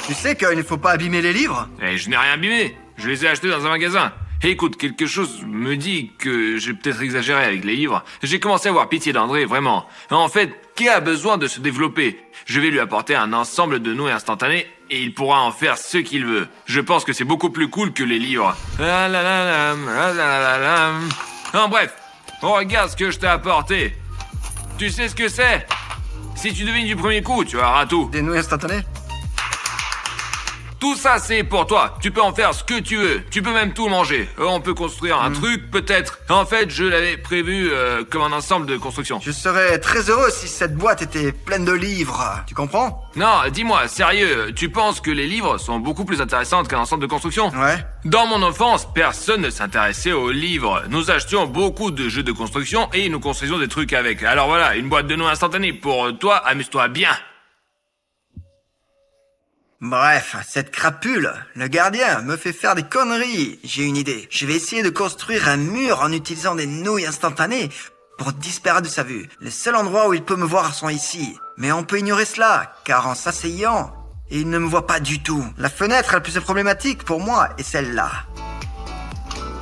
Tu sais qu'il ne faut pas abîmer les livres? Eh, je n'ai rien abîmé. Je les ai achetés dans un magasin. Écoute, quelque chose me dit que j'ai peut-être exagéré avec les livres. J'ai commencé à avoir pitié d'André, vraiment. En fait, qui a besoin de se développer? Je vais lui apporter un ensemble de nouilles instantanées et il pourra en faire ce qu'il veut. Je pense que c'est beaucoup plus cool que les livres. En bref, regarde ce que je t'ai apporté. Tu sais ce que c'est? Si tu devines du premier coup, tu auras tout. Des nouilles instantanées? Tout ça, c'est pour toi. Tu peux en faire ce que tu veux. Tu peux même tout manger. On peut construire un truc, peut-être. En fait, je l'avais prévu comme un ensemble de construction. Je serais très heureux si cette boîte était pleine de livres. Tu comprends? Non, dis-moi, sérieux, tu penses que les livres sont beaucoup plus intéressants qu'un ensemble de construction? Ouais. Dans mon enfance, personne ne s'intéressait aux livres. Nous achetions beaucoup de jeux de construction et nous construisions des trucs avec. Alors voilà, une boîte de nouilles instantanées pour toi, amuse-toi bien. Bref, cette crapule, le gardien, me fait faire des conneries. J'ai une idée. Je vais essayer de construire un mur en utilisant des nouilles instantanées pour disparaître de sa vue. Les seuls endroits où il peut me voir sont ici. Mais on peut ignorer cela, car en s'asseyant, il ne me voit pas du tout. La fenêtre la plus problématique pour moi est celle-là.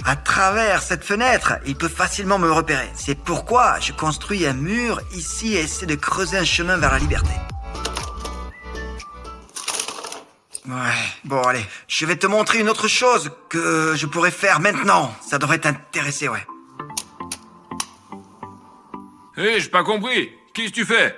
À travers cette fenêtre, il peut facilement me repérer. C'est pourquoi je construis un mur ici et essaie de creuser un chemin vers la liberté. Ouais, bon allez, je vais te montrer une autre chose que je pourrais faire maintenant. Ça devrait t'intéresser, ouais. Hé, j'ai pas compris. Qu'est-ce que tu fais?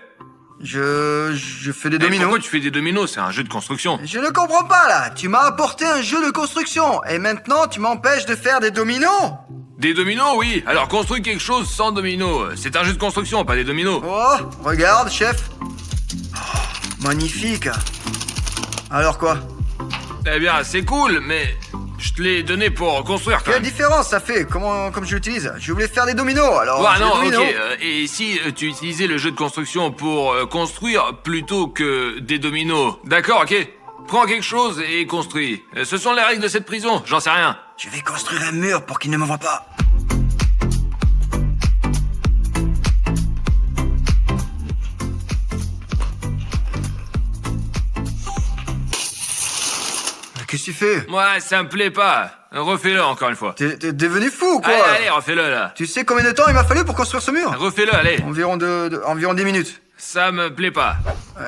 Je fais des Eh, dominos. pourquoi tu fais des dominos? C'est un jeu de construction. Je ne comprends pas là. Tu m'as apporté un jeu de construction et maintenant tu m'empêches de faire des dominos. Des dominos, oui. Alors construis quelque chose sans dominos. C'est un jeu de construction, pas des dominos. Oh, regarde, chef. Oh, magnifique. Alors quoi? Eh bien, c'est cool, mais je te l'ai donné pour construire quand Quelle même. différence ça fait? Comme je l'utilise? Je voulais faire des dominos, alors. Ouais, je fais non, des ok. dominos. Et si tu utilisais le jeu de construction pour construire plutôt que des dominos? D'accord, ok. Prends quelque chose et construis. Ce sont les règles de cette prison, j'en sais rien. Je vais construire un mur pour qu'il ne me voit pas. Qu'est-ce que tu fais? Ouais, ça me plaît pas. Refais-le encore une fois. T'es devenu fou ou quoi? Allez, refais-le là. Tu sais combien de temps il m'a fallu pour construire ce mur? Refais-le, allez. Environ 10 minutes. Ça me plaît pas.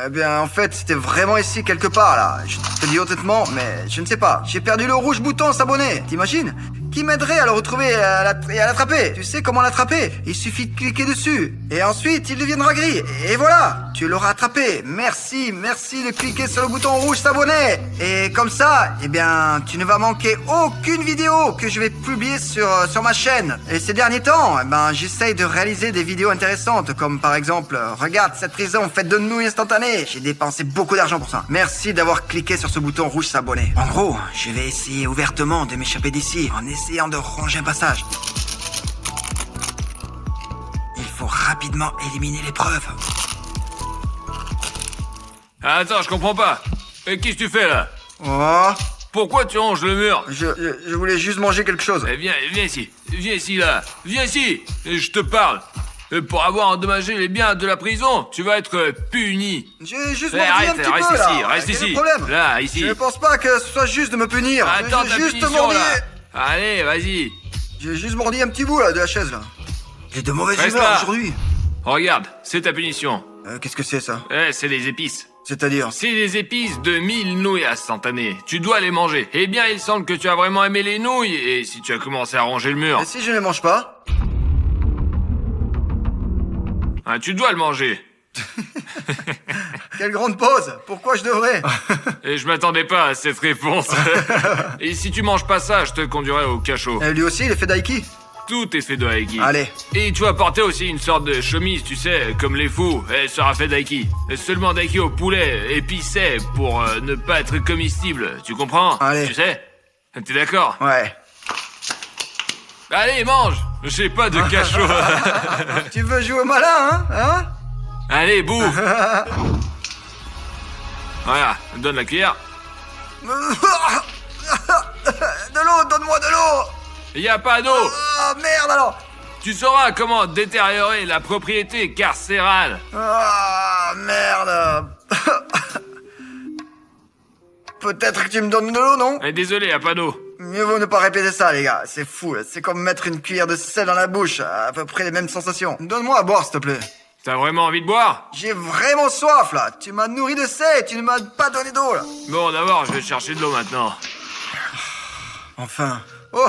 Eh bien, en fait, c'était vraiment ici quelque part, là. Je te dis honnêtement, mais je ne sais pas. J'ai perdu le rouge bouton s'abonner. T'imagines? Qui m'aiderait à le retrouver et à l'attraper? Tu sais comment l'attraper? Il suffit de cliquer dessus. Et ensuite, il deviendra gris. Et voilà, tu l'auras attrapé. Merci de cliquer sur le bouton rouge s'abonner. Et comme ça, eh bien, tu ne vas manquer aucune vidéo que je vais publier sur ma chaîne. Et ces derniers temps, eh ben, j'essaye de réaliser des vidéos intéressantes, comme par exemple, regarde cette prison faite de nouilles instantanées. J'ai dépensé beaucoup d'argent pour ça. Merci d'avoir cliqué sur ce bouton rouge s'abonner. En gros, je vais essayer ouvertement de m'échapper d'ici en essayant de ranger un passage. Il faut rapidement éliminer les preuves. Attends, je comprends pas. Qu'est-ce que tu fais là? Oh, Pourquoi tu ronges le mur? Je voulais juste manger quelque chose. Eh, viens ici là, viens ici, je te parle. Pour avoir endommagé les biens de la prison, tu vas être puni. J'ai juste Eh, mordu arrête, un petit reste peu, ici, là. reste Quel est ici. le problème? Là, ici. Je ne pense pas que ce soit juste de me punir. Attends J'ai ta juste punition mordu... là. Allez, vas-y. J'ai juste mordu un petit bout, là, de la chaise, là. J'ai de mauvaises Reste humeurs là. aujourd'hui. Regarde, c'est ta punition. Qu'est-ce que c'est, ça? C'est des épices. C'est-à-dire? C'est des épices de 1000 nouilles instantanées. Tu dois les manger. Eh bien, il semble que tu as vraiment aimé les nouilles, et si tu as commencé à ronger le mur... Et si je ne les mange pas? Hein, tu dois le manger. Quelle grande pause! Pourquoi je devrais? Et je m'attendais pas à cette réponse. Et si tu manges pas ça, je te conduirai au cachot. Lui aussi, il est fait d'aiki? Tout est fait de haïki. Allez. Et tu vas porter aussi une sorte de chemise, tu sais, comme les fous. Elle sera faite d'aiki. Seulement d'aiki au poulet, épicé, pour ne pas être comestible. Tu comprends? Allez. Tu sais? T'es d'accord? Ouais. Allez, mange! J'ai pas de cachot. Tu veux jouer au malin, hein? Allez, bouffe! Voilà, donne la cuillère. De l'eau, donne-moi de l'eau! Y a pas d'eau! Ah, merde alors! Tu sauras comment détériorer la propriété carcérale. Ah, merde! Peut-être que tu me donnes de l'eau, non? Désolé, y a pas d'eau. Mieux vaut ne pas répéter ça, les gars. C'est fou. C'est comme mettre une cuillère de sel dans la bouche. À peu près les mêmes sensations. Donne-moi à boire, s'il te plaît. T'as vraiment envie de boire? J'ai vraiment soif, là. Tu m'as nourri de sel et tu ne m'as pas donné d'eau, là. Bon, d'abord, je vais chercher de l'eau maintenant. Enfin. Oh!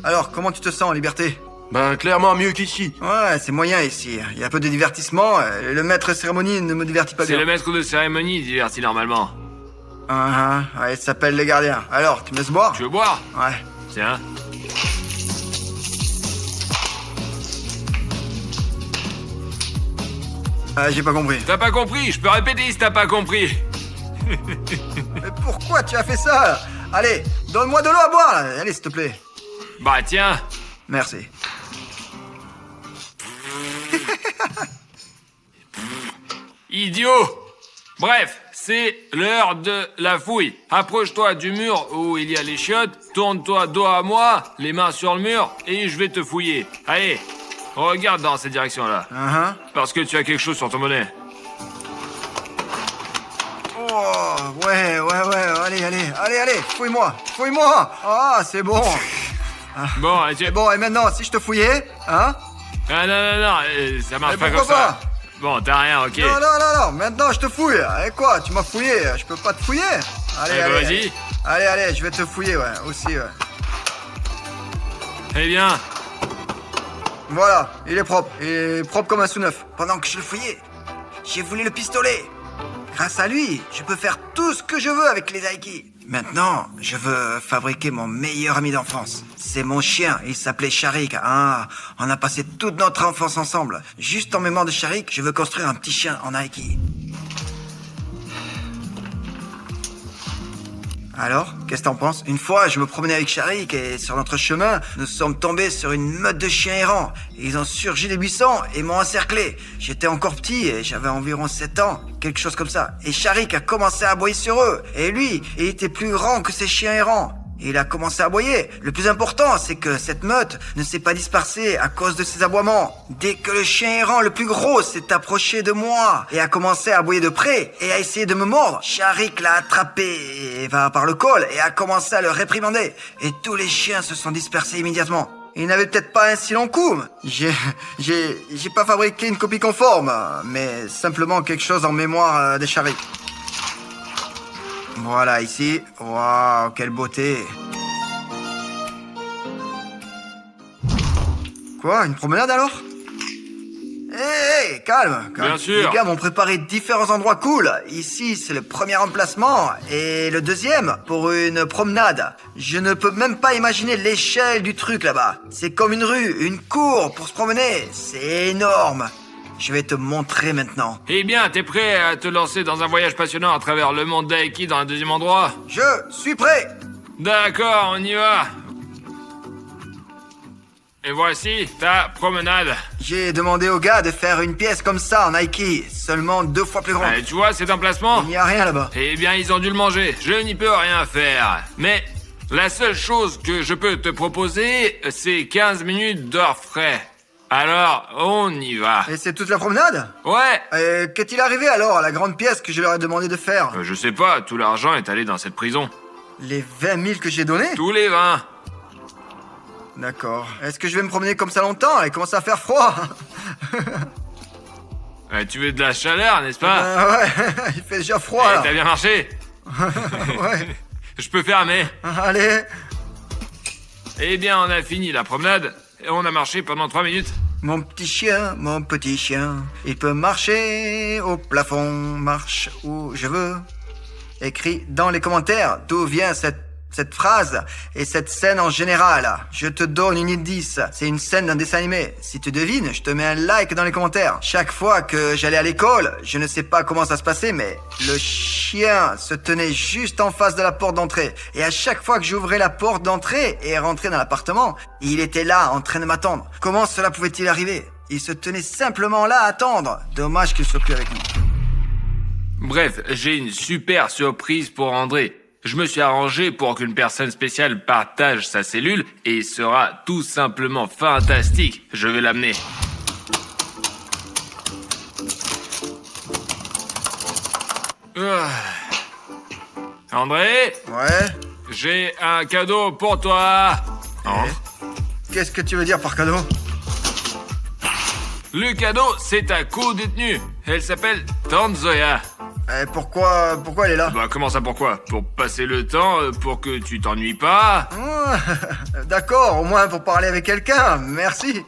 Alors, comment tu te sens en liberté? Ben, clairement mieux qu'ici. Ouais, c'est moyen ici. Il y a un peu de divertissement. Le maître cérémonie ne me divertit pas C'est bien. le maître de cérémonie diverti normalement. Ouais, il s'appelle les gardiens. Alors, tu me laisses boire? Tu veux boire? Ouais. Tiens. J'ai pas compris. T'as pas compris? Je peux répéter si t'as pas compris. Mais pourquoi tu as fait ça, là? Allez, donne-moi de l'eau à boire, là. Allez, s'il te plaît. Bah tiens. Merci. Idiot! Bref, c'est l'heure de la fouille. Approche-toi du mur où il y a les chiottes, tourne-toi dos à moi, les mains sur le mur, et je vais te fouiller. Allez, regarde dans cette direction-là. Parce que tu as quelque chose sur ton bonnet. Oh, ouais, allez, fouille-moi. Ah, c'est bon. Bon, et tu... Et bon, et maintenant, si je te fouillais, hein? Ah non, ça marche Mais pas comme pourquoi ça. Bon, t'as rien, ok. Non, maintenant je te fouille. Et quoi, tu m'as fouillé, je peux pas te fouiller. Allez, Eh ben, allez. vas-y. Allez, je vais te fouiller, ouais, aussi, ouais. Eh bien, Voilà, il est propre. Il est propre comme un sous-neuf. Pendant que je le fouillais, j'ai voulu le pistolet. Grâce à lui, je peux faire tout ce que je veux avec les Aiki. Maintenant, je veux fabriquer mon meilleur ami d'enfance. C'est mon chien, il s'appelait Sharik. Ah, on a passé toute notre enfance ensemble. Juste en mémoire de Sharik, je veux construire un petit chien en Aiki. Alors, qu'est-ce que t'en penses? Une fois, je me promenais avec Sharik et sur notre chemin, nous sommes tombés sur une meute de chiens errants. Ils ont surgi des buissons et m'ont encerclé. J'étais encore petit et j'avais environ 7 ans, quelque chose comme ça. Et Sharik a commencé à aboyer sur eux. Et lui, il était plus grand que ces chiens errants. Et il a commencé à aboyer. Le plus important, c'est que cette meute ne s'est pas dispersée à cause de ses aboiements. Dès que le chien errant le plus gros s'est approché de moi et a commencé à aboyer de près et a essayé de me mordre, Sharik l'a attrapé par le col et a commencé à le réprimander. Et tous les chiens se sont dispersés immédiatement. Il n'avait peut-être pas un si long coup. J'ai pas fabriqué une copie conforme, mais simplement quelque chose en mémoire de Sharik. Voilà, ici. Waouh, quelle beauté. Quoi, une promenade alors? Hé, calme. Bien sûr. Les gars m'ont préparé différents endroits cool. Ici, c'est le premier emplacement et le deuxième pour une promenade. Je ne peux même pas imaginer l'échelle du truc là-bas. C'est comme une rue, une cour pour se promener. C'est énorme. Je vais te montrer maintenant. eh bien, t'es prêt à te lancer dans un voyage passionnant à travers le monde d'Aiki dans un deuxième endroit? Je suis prêt. D'accord, on y va. Et voici ta promenade. J'ai demandé au gars de faire une pièce comme ça en Nike, seulement 2 fois plus grande. Tu vois cet emplacement? Il n'y a rien là-bas. Eh bien, ils ont dû le manger. Je n'y peux rien faire. Mais la seule chose que je peux te proposer, c'est 15 minutes d'heures frais. Alors, on y va. Et c'est toute la promenade? Ouais. Et qu'est-il arrivé alors à la grande pièce que je leur ai demandé de faire? Je sais pas, tout l'argent est allé dans cette prison. Les 20 000 que j'ai donnés? Tous les 20. D'accord. Est-ce que je vais me promener comme ça longtemps? Il commence à faire froid. Tu veux de la chaleur, n'est-ce pas? Ouais, il fait déjà froid là. T'as bien marché? Ouais. Je peux fermer. Allez. Eh bien, on a fini la promenade. Et on a marché pendant 3 minutes. Mon petit chien, il peut marcher au plafond, marche où je veux. Écris dans les commentaires d'où vient cette phrase et cette scène en général. Je te donne une indice, c'est une scène d'un dessin animé. Si tu devines, je te mets un like dans les commentaires. Chaque fois que j'allais à l'école, je ne sais pas comment ça se passait, mais le chien se tenait juste en face de la porte d'entrée. Et à chaque fois que j'ouvrais la porte d'entrée et rentrais dans l'appartement, il était là, en train de m'attendre. Comment cela pouvait-il arriver? Il se tenait simplement là à attendre. Dommage qu'il soit plus avec nous. Bref, j'ai une super surprise pour André. Je me suis arrangé pour qu'une personne spéciale partage sa cellule et il sera tout simplement fantastique. Je vais l'amener. André, Ouais. j'ai un cadeau pour toi. Qu'est-ce que tu veux dire par cadeau? Le cadeau, c'est ta co-détenue. Elle s'appelle Tante Zoya. Pourquoi elle est là? Bah comment ça pourquoi? Pour passer le temps, pour que tu t'ennuies pas. D'accord, au moins pour parler avec quelqu'un. Merci.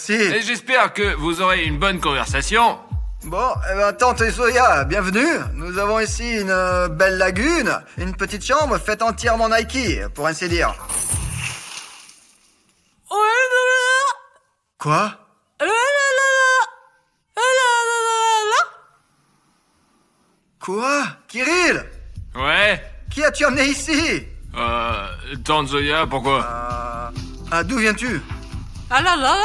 Et j'espère que vous aurez une bonne conversation. Bon, tante Zoya, bienvenue. Nous avons ici une belle lagune, une petite chambre faite entièrement Nike, pour ainsi dire. Quoi? Quoi? Kirill? Ouais. Qui as-tu amené ici? Tante Zoya, pourquoi? D'où viens-tu? Là.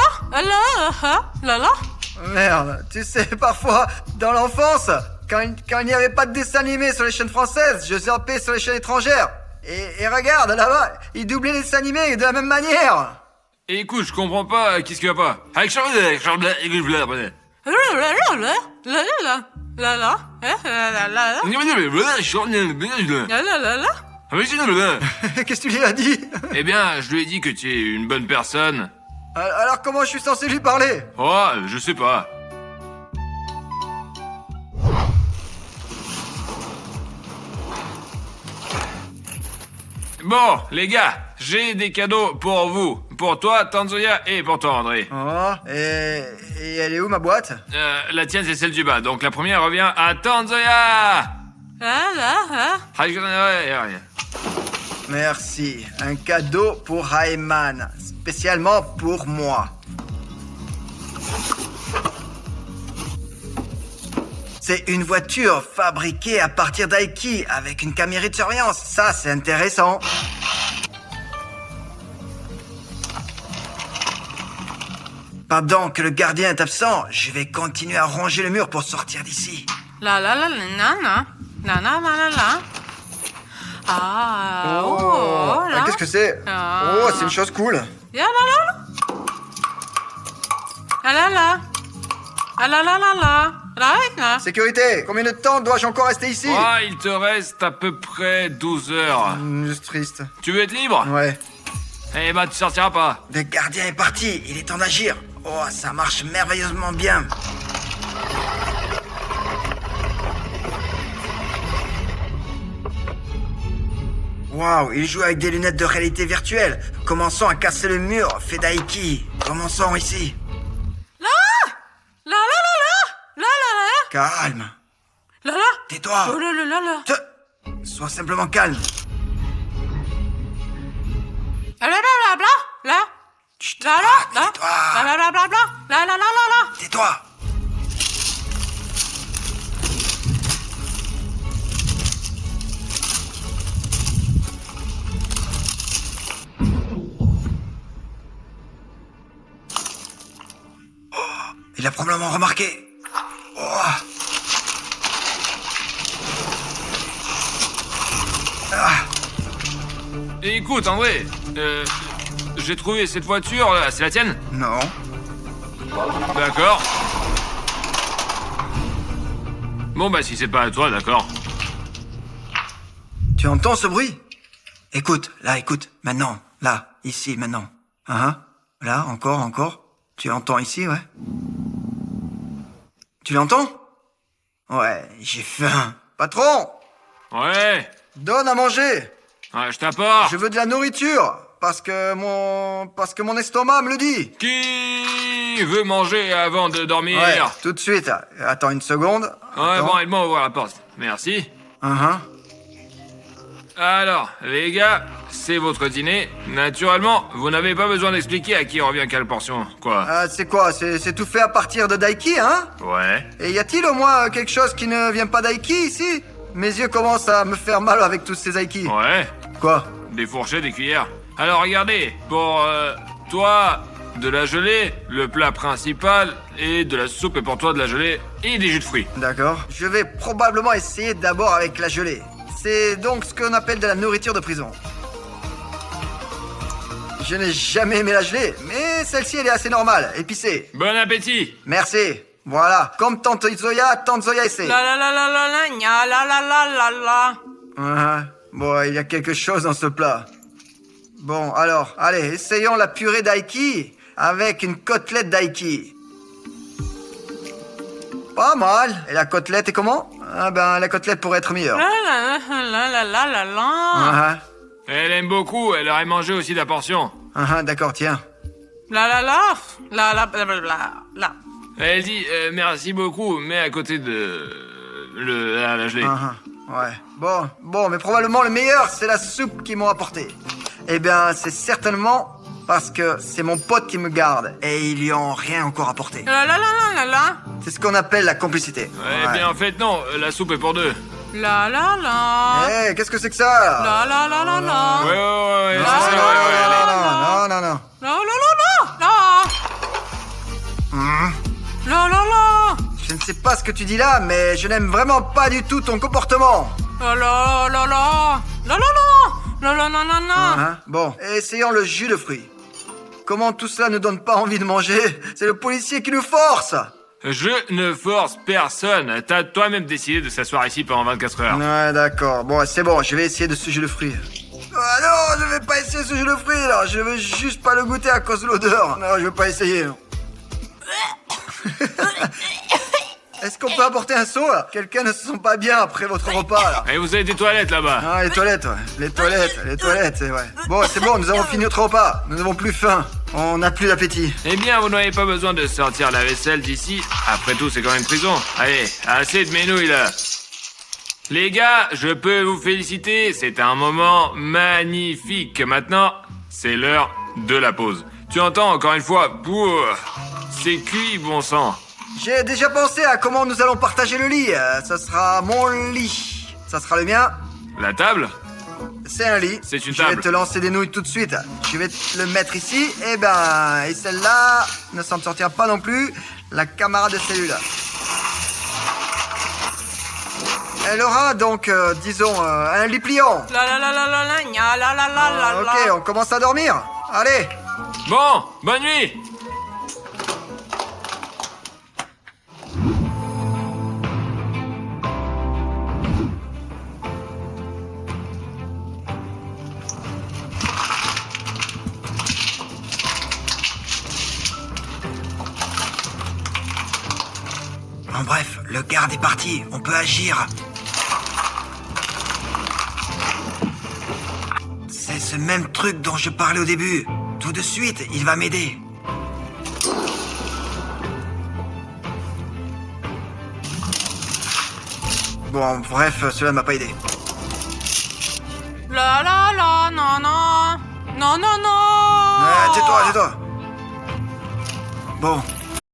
Merde, tu sais, parfois, dans l'enfance, quand il n'y avait pas de dessin animé sur les chaînes françaises, je zappais sur les chaînes étrangères. Et regarde, là-bas, ils doublaient les dessins animés de la même manière. Écoute, je comprends pas, qu'est-ce qui va pas? Qu'est-ce que tu lui as dit? Eh bien, je lui ai dit que tu es une bonne personne. Alors comment je suis censé lui parler? Oh, je sais pas. Bon, les gars, j'ai des cadeaux pour vous. Pour toi, Tante Zoya, et pour toi, André. Oh, et elle est où ma boîte? La tienne, c'est celle du bas. Donc la première revient à Tante Zoya. Merci, un cadeau pour Rayman, spécialement pour moi. C'est une voiture fabriquée à partir d'Aiki avec une caméra de surveillance. Ça, c'est intéressant. Pendant que le gardien est absent, je vais continuer à ranger le mur pour sortir d'ici. Qu'est-ce que c'est? Oh, c'est une chose cool. Sécurité, combien de temps dois-je encore rester ici? Oh, il te reste à peu près 12 heures. Juste triste. Tu veux être libre? Ouais. Eh ben, tu sortiras pas. Le gardien est parti, il est temps d'agir. Oh, ça marche merveilleusement bien. Waouh, il joue avec des lunettes de réalité virtuelle. Commençons à casser le mur, fait d'Aiki. Commençons ici. Calme. Tais-toi. Sois simplement calme. Chut, tais-toi. Il a probablement remarqué. Oh. Ah. Écoute, André, j'ai trouvé cette voiture, là, c'est la tienne? Non. D'accord. Bon, bah, si c'est pas à toi, d'accord. Tu entends ce bruit? Écoute, là, écoute. Maintenant. Là, ici, maintenant. Là, encore. Tu entends ici, ouais? Tu l'entends? Ouais, j'ai faim. Patron! Ouais. Donne à manger! Ouais, je t'apporte. Je veux de la nourriture! Parce que mon estomac me le dit! Qui veut manger avant de dormir? Ouais, tout de suite. Attends une seconde. Ouais, Attends. bon, aide-moi à ouvrir la porte. Merci. Alors, les gars, c'est votre dîner. Naturellement, vous n'avez pas besoin d'expliquer à qui revient quelle portion. Quoi? C'est quoi? C'est tout fait à partir de Daiki, hein? Ouais. Et y a-t-il au moins quelque chose qui ne vient pas d'Aiki ici? Mes yeux commencent à me faire mal avec tous ces Aiki. Ouais. Quoi? Des fourchettes, des cuillères. Alors regardez, pour toi, de la gelée, le plat principal, et de la soupe, et pour toi, de la gelée, et des jus de fruits. D'accord. Je vais probablement essayer d'abord avec la gelée. C'est donc ce qu'on appelle de la nourriture de prison. Je n'ai jamais aimé la gelée, mais celle-ci elle est assez normale, épicée. Bon appétit. Merci. Voilà, comme tante Zoya essaie. La la la la la la gna la la la la la. Bon, il y a quelque chose dans ce plat. Bon, alors, allez, essayons la purée d'aiki avec une côtelette d'aiki. Pas mal. Et la côtelette est comment? Ah ben, la côtelette pourrait être meilleure. La la la la la la la. Elle aime beaucoup, elle aurait mangé aussi de la portion. D'accord, tiens. La la la la la la la la. Elle dit merci beaucoup, mais à côté de la gelée. Ouais. Bon, mais probablement le meilleur, c'est la soupe qu'ils m'ont apportée. Eh bien, c'est certainement parce que c'est mon pote qui me garde et ils lui ont rien encore apporté. La la la la la la. C'est ce qu'on appelle la complicité. Eh bien, en fait, non, la soupe est pour deux. La la la. Eh, qu'est-ce que c'est que ça? La la la la la. Ouais, Non, ça, c'est vrai, ouais, allez. non. La la la la. La la la. Je ne sais pas ce que tu dis là, mais je n'aime vraiment pas du tout ton comportement. La la la la. La la la. La la la la la. Bon, essayons le jus de fruits. Comment tout cela ne donne pas envie de manger? C'est le policier qui nous force. Je ne force personne. T'as toi-même décidé de s'asseoir ici pendant 24 heures. Ouais, d'accord. Bon, c'est bon, je vais essayer de ce jus de fruits. Ah non, je vais pas essayer ce jus de fruits, là. Je veux juste pas le goûter à cause de l'odeur. Non, je veux pas essayer. Est-ce qu'on peut apporter un seau, là? Quelqu'un ne se sent pas bien après votre repas, là. Et vous avez des toilettes là-bas. Ah, les toilettes, ouais. Les toilettes, c'est vrai. Bon, c'est bon, nous avons fini notre repas. Nous n'avons plus faim. On n'a plus d'appétit. Eh bien, vous n'avez pas besoin de sortir la vaisselle d'ici. Après tout, c'est quand même prison. Allez, assez de ménouilles là. Les gars, je peux vous féliciter. C'est un moment magnifique. Maintenant, c'est l'heure de la pause. Tu entends, encore une fois, c'est cuit, bon sang. J'ai déjà pensé à comment nous allons partager le lit. Ça sera mon lit. Ça sera le mien. La table? C'est un lit. C'est une Je vais table. te lancer des nouilles tout de suite. Je vais le mettre ici. Et celle-là ne s'en sortira pas non plus. La camarade de cellule. Elle aura donc, disons, un lit pliant. La la la la la la gna la la la la la. Ok, on commence à dormir. Allez. Bon, bonne nuit. En bref, le garde est parti. On peut agir. C'est ce même truc dont je parlais au début. Tout de suite, il va m'aider. Bon, bref, cela ne m'a pas aidé. La la la, non, non. Non, non, non. Tais-toi. Bon,